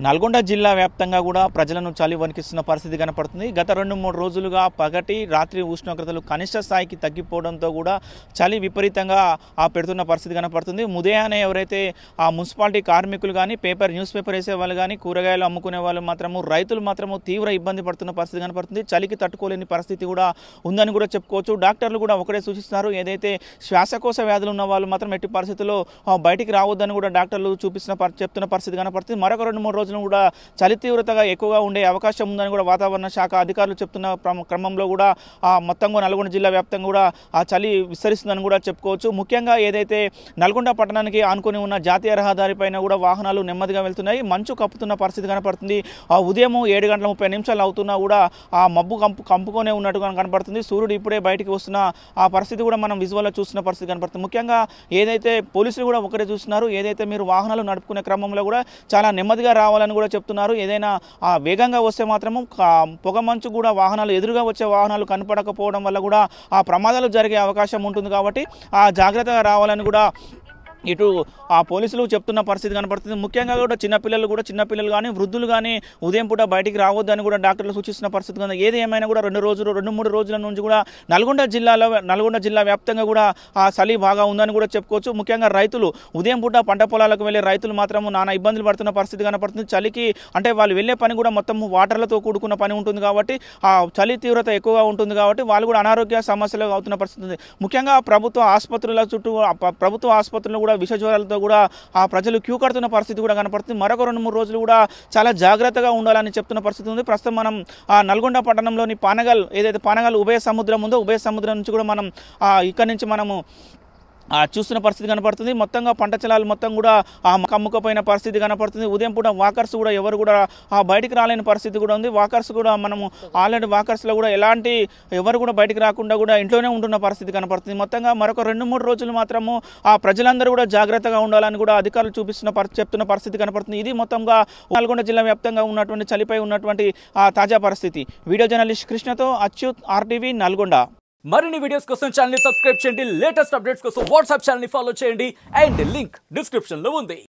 నల్గొండ జిల్లా వ్యాప్తంగా కూడా ప్రజలను చలి వణికిస్తున్న పరిస్థితి కనపడుతుంది. గత 2-3 రోజులుగా పగటి రాత్రి ఉష్ణోగ్రతలు కనిష్ట స్థాయికి తగ్గిపోవడంతో కూడా చలి విపరీతంగా పెడుతున్న పరిస్థితి కనపడుతుంది. ఉదయాన్నే ఎవరైతే ఆ మున్సిపాలిటీ కార్మికులు కానీ న్యూస్ పేపర్ వేసే వాళ్ళు కానీ కూరగాయలు అమ్ముకునే వాళ్ళు మాత్రము రైతులు మాత్రము తీవ్ర ఇబ్బంది పడుతున్న పరిస్థితి కనపడుతుంది. చలికి తట్టుకోలేని పరిస్థితి కూడా ఉందని కూడా చెప్పుకోవచ్చు. డాక్టర్లు కూడా ఒకటే సూచిస్తున్నారు, ఏదైతే శ్వాసకోశ వ్యాధులు ఉన్న వాళ్ళు మాత్రం ఎట్టి పరిస్థితుల్లో బయటికి రావద్దని కూడా డాక్టర్లు చెప్తున్న పరిస్థితి కనపడుతుంది. మరొక 2-3 రోజులు కూడా చలి తీవ్రతగా ఎక్కువగా ఉండే అవకాశం ఉందని కూడా వాతావరణ శాఖ అధికారులు చెప్తున్న క్రమంలో కూడా మొత్తంగా నల్గొండ జిల్లా వ్యాప్తంగా కూడా ఆ చలి విస్తరిస్తుందని కూడా చెప్పుకోవచ్చు. ముఖ్యంగా ఏదైతే నల్గొండ పట్టణానికి ఆనుకొని ఉన్న జాతీయ రహదారి పైన కూడా వాహనాలు నెమ్మదిగా వెళ్తున్నాయి. మంచు కప్పుతున్న పరిస్థితి కనపడుతుంది. ఉదయం 7:30 అవుతున్నా కూడా ఆ మబ్బు కంపుకొనే ఉన్నట్టుగా కనపడుతుంది. సూర్యుడు ఇప్పుడే బయటికి వస్తున్న ఆ పరిస్థితి కూడా మనం విజువల్లో చూస్తున్న పరిస్థితి కనపడుతుంది. ముఖ్యంగా ఏదైతే పోలీసులు కూడా ఒకటే చూస్తున్నారు, ఏదైతే మీరు వాహనాలు నడుపుకునే క్రమంలో కూడా చాలా నెమ్మదిగా రావాలని కూడా చెప్తున్నారు. ఏదైనా వేగంగా వస్తే మాత్రము పొగ మంచు కూడా వాహనాలు ఎదురుగా వచ్చే వాహనాలు కనపడకపోవడం వల్ల కూడా ఆ ప్రమాదాలు జరిగే అవకాశం ఉంటుంది. కాబట్టి జాగ్రత్తగా రావాలని కూడా ఇటు పోలీసులు చెప్తున్న పరిస్థితి కనపడుతుంది. ముఖ్యంగా కూడా చిన్నపిల్లలు కానీ వృద్ధులు కానీ ఉదయం పూట బయటికి రావద్దని కూడా డాక్టర్లు సూచిస్తున్న పరిస్థితి ఉంది. ఏది ఏమైనా కూడా 2-3 రోజుల నుంచి కూడా నల్గొండ జిల్లా వ్యాప్తంగా కూడా ఆ చలి బాగా ఉందని కూడా చెప్పుకోవచ్చు. ముఖ్యంగా రైతులు ఉదయం పూట పంట పొలాలకు వెళ్ళే రైతులు మాత్రం నానా ఇబ్బందులు పడుతున్న పరిస్థితి కనపడుతుంది. చలికి అంటే వాళ్ళు వెళ్ళే పని కూడా మొత్తం వాటర్లతో కూడుకున్న పని ఉంటుంది కాబట్టి ఆ చలి తీవ్రత ఎక్కువగా ఉంటుంది కాబట్టి వాళ్ళు కూడా అనారోగ్య సమస్యలు అవుతున్న పరిస్థితి ఉంది. ముఖ్యంగా ప్రభుత్వ ఆసుపత్రులు విష జ్వరాలతో కూడా ఆ ప్రజలు క్యూ కడుతున్న పరిస్థితి కూడా కనపడుతుంది. మరొక 2-3 రోజులు కూడా చాలా జాగ్రత్తగా ఉండాలని చెప్తున్న పరిస్థితి ఉంది. ప్రస్తుతం మనం నల్గొండ పట్టణంలోని పానగల్ ఉభయ సముద్రం ఉందో ఉభయ సముద్రం నుంచి కూడా మనం ఇక్కడి నుంచి మనము చూస్తున్న పరిస్థితి కనపడుతుంది. మొత్తంగా పంట పొలాలు మొత్తం కూడా కమ్ముకపోయిన పరిస్థితి కనపడుతుంది. ఉదయం పూట వాకర్స్ కూడా ఎవరు కూడా బయటికి రాలేని పరిస్థితి కూడా ఉంది. వాకర్స్ కూడా మనము ఆల్రెడీ వాకర్స్లో కూడా ఎవరు కూడా బయటికి రాకుండా కూడా ఇంట్లోనే ఉంటున్న పరిస్థితి కనపడుతుంది. మొత్తంగా మరొక 2-3 రోజులు మాత్రము ప్రజలందరూ కూడా జాగ్రత్తగా ఉండాలని కూడా అధికారులు చెప్తున్న పరిస్థితి కనపడుతుంది. ఇది మొత్తంగా నల్గొండ జిల్లా వ్యాప్తంగా ఉన్నటువంటి చలిపై ఉన్నటువంటి తాజా పరిస్థితి. వీడియో జర్నలిస్ట్ కృష్ణతో అచ్యుత్, RTV నల్గొండ. మరిన్ని వీడియోస్ కోసం ఛానల్ ని సబ్స్క్రైబ్ చేయండి. లేటెస్ట్ అప్డేట్స్ కోసం వాట్సాప్ ఛానల్ ని ఫాలో చేయండి. అండ్ లింక్ డిస్క్రిప్షన్ లో ఉంది.